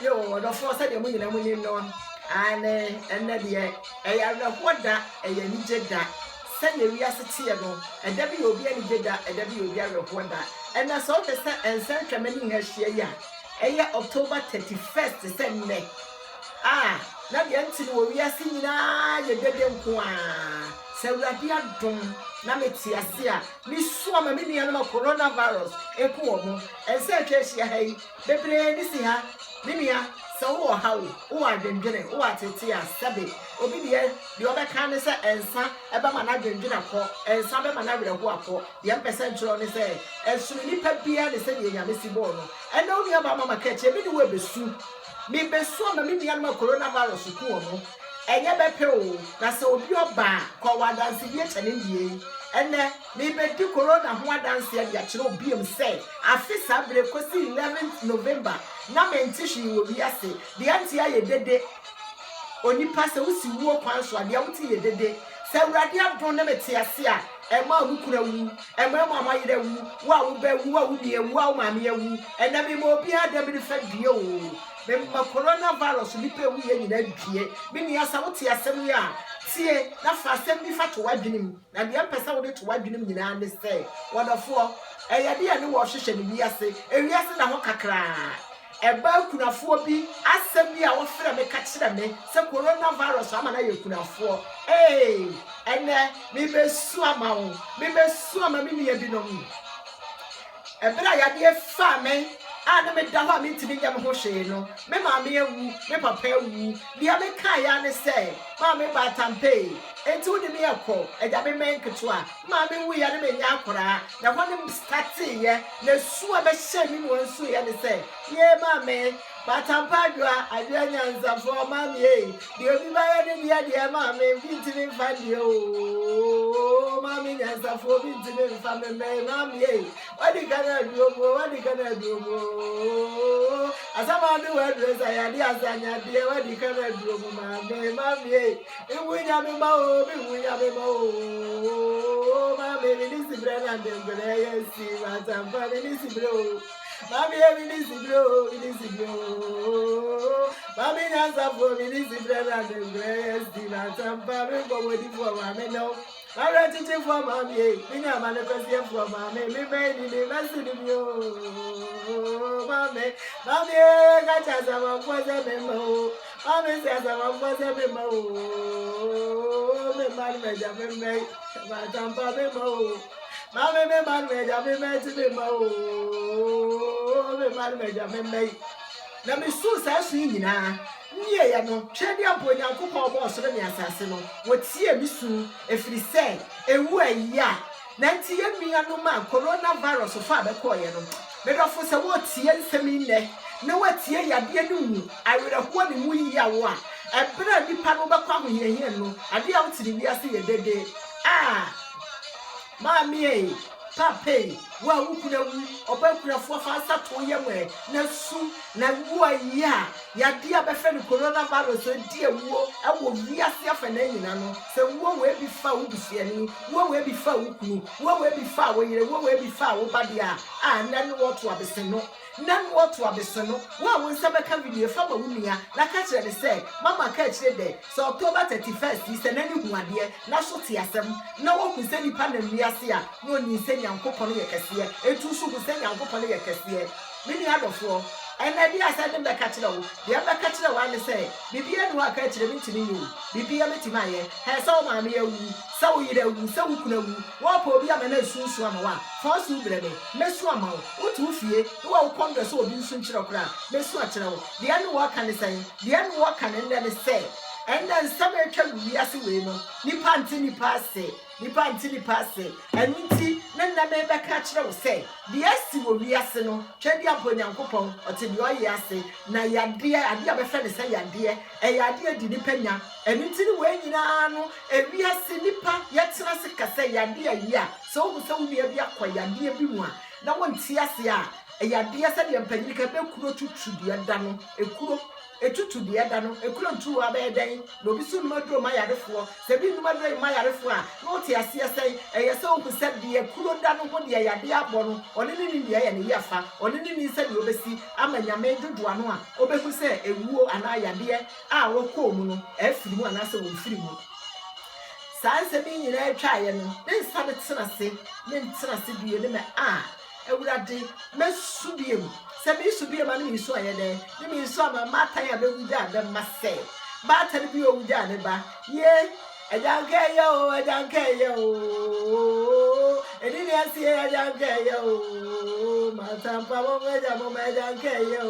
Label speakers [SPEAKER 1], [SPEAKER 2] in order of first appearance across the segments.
[SPEAKER 1] Yo, the force of the moon and winning no. And the water, a nijeda. Send the reality and W will be any jeda, and W will be a wonder. And I saw the sun and Santa Many has share. October 31st, the same day. Now the answer will be a singing. You didn't qua. So Radia Dom, Namitia, Miss Swam, a mini animal coronavirus, a poem, and said, hey, the brain is here, Minia. So how are the dinner, what it's here, Sabby, Obedient, the other kindness and son, about my nagin dinner call, and some of my nagin walk, the percent on his head, and soon he pet beer the city and Missy Bono, and only about Mamma catch a little way be soon. Me be swam a mini animal coronavirus, Kuomo, and yet pill, that's so your bar, call one dancing yet and Indian. And then, maybe do corona one dance here, that you be say. I feel Sabre, 11th November. Now, men tissue will be a say. The auntie I did only pass a wussy war pants or the auntie did it. So, Radia don't never tear, and ma who could have woo, and mamma might have woo, wow, would be a wow, mammy, and then we will be a devil fed you. Then my coronavirus will be paid in that year. Many as I would see a 7 year. See, that fast 75 to wipe him, and the empress wanted to wipe him in and say, what of four? A idea no wash and we are say, and yes, and a hockacra. A bow could afford be, as some me our friend may catch them, some coronavirus, I'm an you could afford. Hey, and then maybe swam, maybe swam a mini a bit of me. A better idea, famine. I me dawa me timi jam ho hwe no me ma me awu me papa awu bia me kan ya ne say ma me ba tampe enti woni me yakọ eja me men ketua ma me wu ya ne me nya akora na ho ne start ye na su a be hye mi won su ye ne say ye ma me ba tampa dua adua nyanza fo ma me e de obi ba ye ne dia de ma me bitimi fa de o ma me nyanza fo bitimi fa me ma me e wadi kana duomo wadi kana duomo asama do address ayade asanya de wadi kana duomo ma me ewunya me ma o ma me ni sibre na de ngere yesi ma tampa ni sibre o ma me ni sibre o ma me nyanza fo ni sibre na de ngere yesi ma tampa me go wodi fo ma me no I read it for mommy, me na man question for mommy, me baby, me messy you, mommy, got as a was a memo, mommy says I was a memo, me man made a memo, my tampa memo, mommy, me man made a memo, me man made a memo. Let me so say, now. Yeah, no, Chedi Aponya Kupa boss, let me assassin. What's here, Miss if say, a way, ya. 90 years, me and no man, coronavirus of Father Coyano. But of us, a what's here, Semine. No, what's here, ya be a new. I would have won in we ya one. I better be Panoba coming here, no. I be out to the Viasi a day. Mammy, Pape, well, who could have opened for fast to Yamway, no soon, no boy, ya. Ya dear befriend coronavirus, dear war, I will be a self and any no. So one way be found to see any, one way be found, one way be found, one way be found, but ya, and then what to be no. None what to be so. One will summer come with your family, like I say, Mamma catch the day. So October 31st is an any one dear, national theatre. No one will send you Pan we are here, no need send young Popoli a cassia, and two should send young Popoli a cassia. Many other four. And idea said them back at the other catch the one say, Bibi and walk catch them into you. Bibi and Mitimaye has all my mere so you so could walk over your man soon swam one. First, you brave, Miss Swammo, what to fear, who will come the so be soon children, Miss Swatchero, the end walk can say, the end walk can and then say. And then some can be as a women, Nipantini passe, and Ninti, Nana may catch them say, the S will be as no, Chedi upon young coupon, or till you are yassi, na ya dear, and the other friend say ya dear, a ya dear didipena, and into the way in ano, and we are sinipa, yet Sasika say ya dear, ya, so be a biaqua, ya dear Bima, no one sees ya, a ya dear said your penica, Kuro to Trudia Dano, a Kuro. etutu de eda no ekuro ntu wa be den no bi su numadro mayarefo se bi numadro mayarefo a no te ase ese eye se onku se de ekuro da no ho de yade abo no one ni de ye ne yefa one ni se de obesi amanyame dodoa no a obehu se ewuo ana yade a wo ko mu no afiri mu ana se wo firi mu sanse bi nyina atwa ye no ne nsa de tena se bi ne me ewurade mesu biem se bi su biem ani mi su ayede ni mi su ama mata ya be wuja be mase bata bi o wuja ne ba ye ejanke yo edi ni asi ejanke yo mata pa mo ejanke yo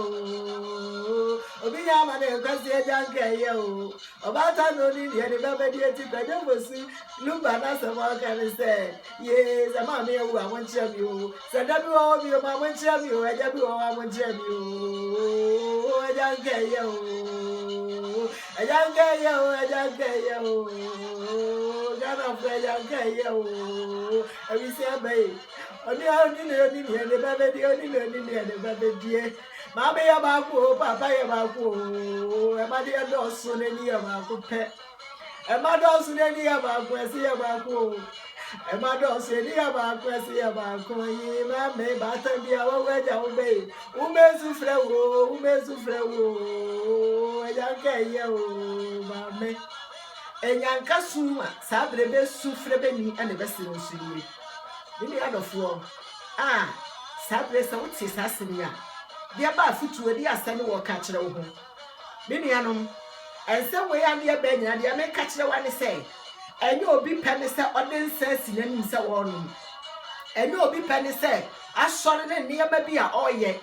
[SPEAKER 1] obi ya ma ne kwasi ejanke yo obata no ni ni be be di eti pe je fosi lumba na se mo kan se ye za ma me ewu awon chira mi o se da bi wo bi o ma won chira mi o eja bi wo wa won chira mi o ejanke yo Gana freja yo abi se abai oni ne baba di oni ne baba di ma be ya ba ku papa ya ba ku e ma di do so ne ni ya ba ku pe e ma do so ne ni ya ba ku e si ya ba ku e ma do so ne ya ba ku e si ya ba ku yi ma me ba ta bi a wo ja wo be u me su fre wo ejanke yo ba me enyanka suma sabre be sufre be ni ane be sire nsuye ni adofo sabre sa wuti sasini ya bia ba futu odi asane wo ka kire wo ho ni nuanom ense we ya ne be nyina dia me ka kire wa ne se enye obi pe ne se odin sasi nanim se wo no enye obi pe ne se asore ne niam bi a oye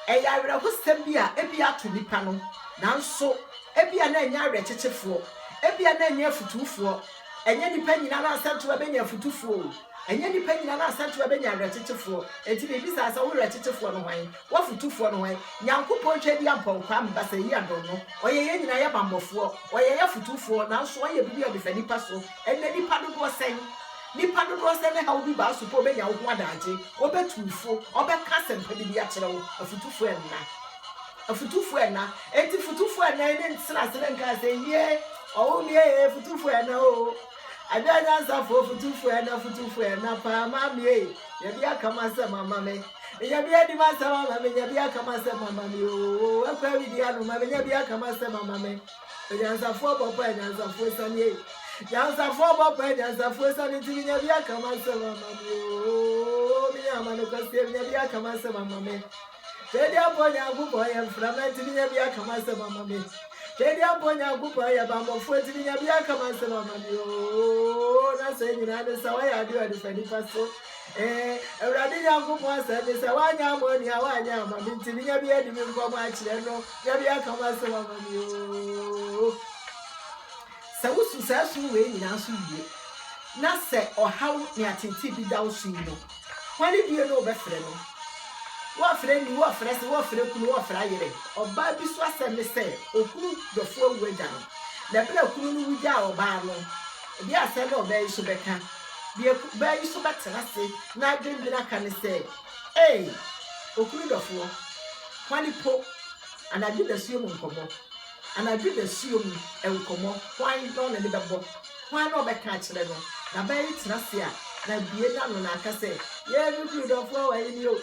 [SPEAKER 1] eya awere ho sem bi a ebi ato nipa no nanso ebia na enya awere chechefo ebia na enya futufo enya nipa nyina na asantu abenya futufo enya nipa nyina na asantu abenya awere chechefo enti bi bisa asa wo awere chechefo no hwan wo futufo no hwan nyankopon twedi amponkwa mbasa yi adon no oye ye nyina ye bambofo oye ye futufo nanso oye bi odi fa nipa so enya nipa do go sen nipa do go sen ha obi ba so po benya wo ho adaje obetufo obeka sempa bi akere wo afutufo ena enti futufo ena ne ntsena se nka se ye o mi e futufo ena o adanya safo futufo ena pa mami e ye bia kama se mama me ye bia di ma se mama me ye bia kama se mama me o akwa wi dia no ma me ye bia kama se mama me adanya safo bopo adanya safo sanie ya safo bopo adanya safo sanie ti ye bia kama se mama me o mi ama no kwase ye bia kama se mama me Tedi aponya gupo ya frament ni ya bia kama se mama me. Tedi aponya gupo ya bambo fueti ni ya bia kama se mama me. O na se nyina de sawa ya adi adi fani paso. Ewradi ya gupo asa de sawa nya mo ni awanya mama binti ni ya bia di mi nko ma akire no. Ya bia kama se mama me. O sawusu sasu we nyina so wie. Na se ohaw ni atenti bi dawo su yi no. Kwani bie no obefre no. Wo frɛ kunu wo frɛ ayere oba bi so asɛm sɛ okunu dofo awuja no na bla kunu no wuja oba no bi asɛm no oba yi so bɛka bi ba yi so bɛtena se na adwen bi na ka ne sɛ okunu dofo kwani po anadwe da suo mu nkomo anadwe da suo mu enkomo kwani no na ne bɛbɔ kwani no bɛka kyerɛ no na ba yi tena se a na bie na no na aka sɛ ye bi kunu dofo wa yi ni o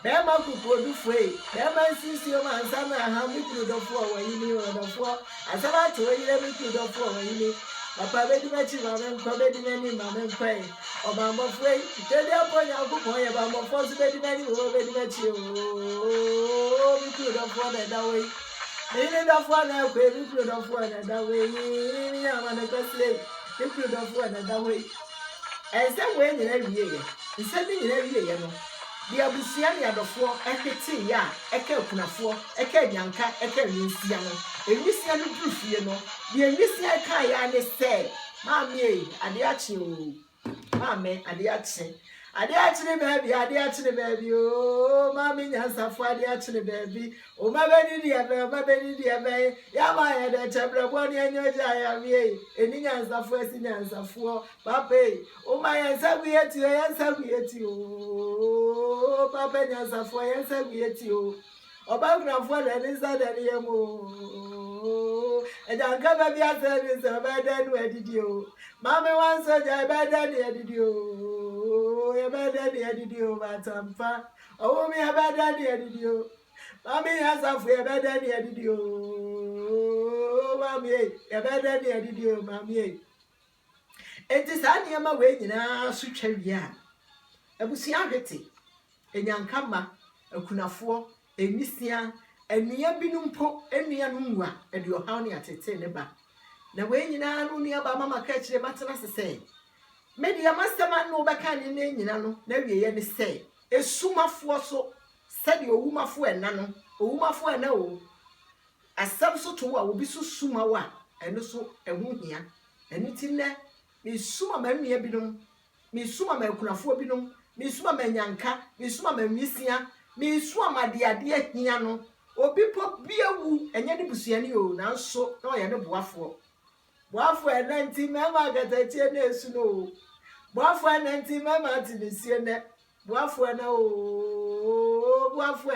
[SPEAKER 1] Bema kupodu fwe, bema sisi o mansana ha mikru dofo wa yini o dofo, asaba to yire mikru dofo wa yini. Papa bedi mechi mame kwa bedi meni mame kwe. Obambo fwe, tedi aponya kupo ya bambo fosu bedi meni o bedi mechi o mikru dofo na dawe. Yini dofo na kwe mikru dofo na dawe. Yini ya mane kwesle mikru dofo na dawe. Ense we nyina wiye ye. Nse bi nyina wiye ye no. Dia busia ni adofo ekete ya eke kunafo eke nyanka eke nwisia no enwisia no dufie no dia nwisia ka ya ne se mami ade achi o mami ade achi ne baby o mami nyansafo ade achi ne baby o mabeni dia be ya ma ya de chebrebo ni enyoja ya wie eni nyansafo esi nyansafo papa o ma yansagu yeti o papa nyansafo yansagu yeti o Oba grafo na ni sa da ni emo. Eja nka ba bia se ni se ba da nu adidi o. Mama wan so ja ba da ni adidi o. Ya ba da ni adidi o ba tampa. Owo mi ya ba da ni adidi o. Mami ya safu ya ba da ni adidi o. Mami ya ba da ni adidi o mami. Enti sa niema we nyina so twawia. Abusia hwete. Enyankama, akunafo, enisia, enia binumpo, enia nwa, edi ohaw ne atete ne ba. Na we nyina no nia ba mama ka kire matena sese. Media masema no beka ne nyina no, na wieye ne se. Esumafo so, sede owumafo ena no, owumafo ena o. Asam so to wa obi so suma wa, eno so ehu hia. Eno ti ne, me suma ma nua binom, me suma ma akunafo binom. Mi suma menyanka, mi suma memisia, mi suma madiade ahia no. Obi po biewu enye ne busuani o, nanso na oye ne boafo. Boafo enanti mema gatatie na esu no. Boafo enanti mema tinesie ne. Boafo na o. Boafo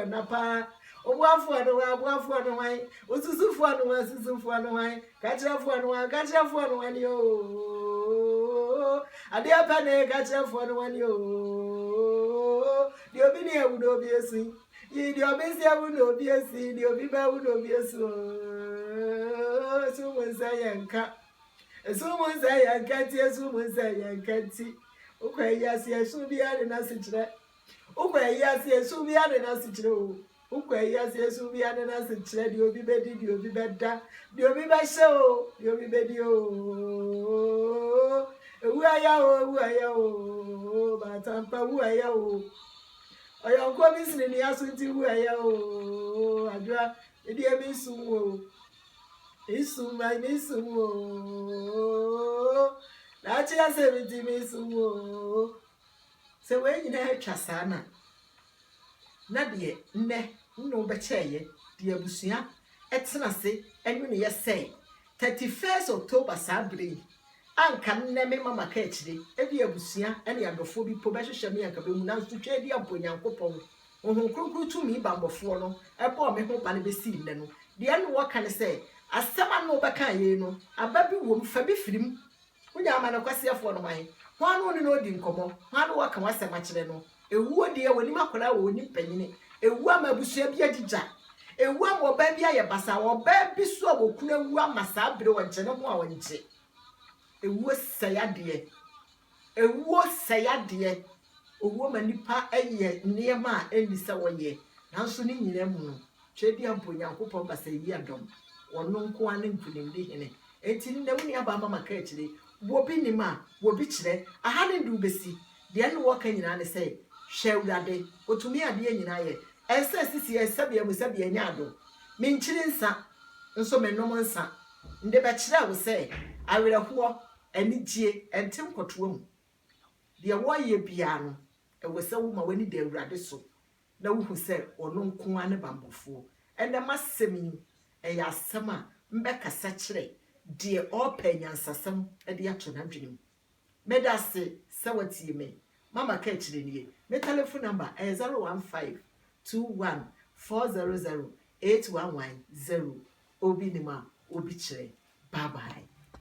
[SPEAKER 1] na pa. O boafo na wa, boafo na wan. Osusufo na wa, susufo na wan. Kachirafo na wa, kachirafo na wan yo. Ade apane kachirafo na wan yo. Di obi ni ewu do obi esi. Di obi si ewu no obi esi, di obi ba ewu no obi esi. Sumunsa yanka. Sumunsa yankati, sumunsa yankati. Ukwa yasi esu biya na sichire. Ukwa yasi esu biya na sichire o. Ukwa yasi esu biya na sichire di obi bedi, di obi beda. Di obi ba show, di obi bedi o. Uaya o. Batampa uaya o. Oyo ko mi sini ni asunti uaya o. Adwa edi emi sumu o. Isumu o. Na chi ase mi ti mi sumu o. Se we nyina atwa sana. Na de nne nno be cheye de abusua etena se enwo ne yese 31st October sabri anka nne me mama ka akire ebi abusua ene adofo bi po be hwehwe me anka be mu na so twa di amponyankopon ohun krokru tumi bambofo no ebo me ho ba ne be si nne no de ene wo ka ne se asema no be ka ye no aba bi wo mfa bi firim unya ama na kwasiafo no man ho no odi nkomo ho no wo ka wasema kire no ewuo de woni makola wo ni panyine ewu amabusua bi agija ewu amoba bi aye basa wo ba bi so abokuna ewu amasa abire wo nche ne ho a wonche ewu sayade owu manipa eye niema enisa woye nanso ni nyina mu no twedi amponyankopon basa yi adom wono nko ane nkunimde hene enti nne mu ni aba mama ka akire wo bi nima wo bi kire aha ne ndu besi de ne wo ka nyina ne sei hwewrade otumi ade nyina ye ense sisi esabia musabia nyado minchiri nsa nso menom nsa nde be kire wo sei awerehwo anigye entem kotoam de wo ye bia no e wo se wo ma wani de awrade so na wo hu se ono nko ane bambofo ende masemi e ya asema mbekasa kire de opanyansasem e de ato na dwenem medase sawati me mama ka kire nie me telephone number 01521400811 obi nima obi kire bye bye.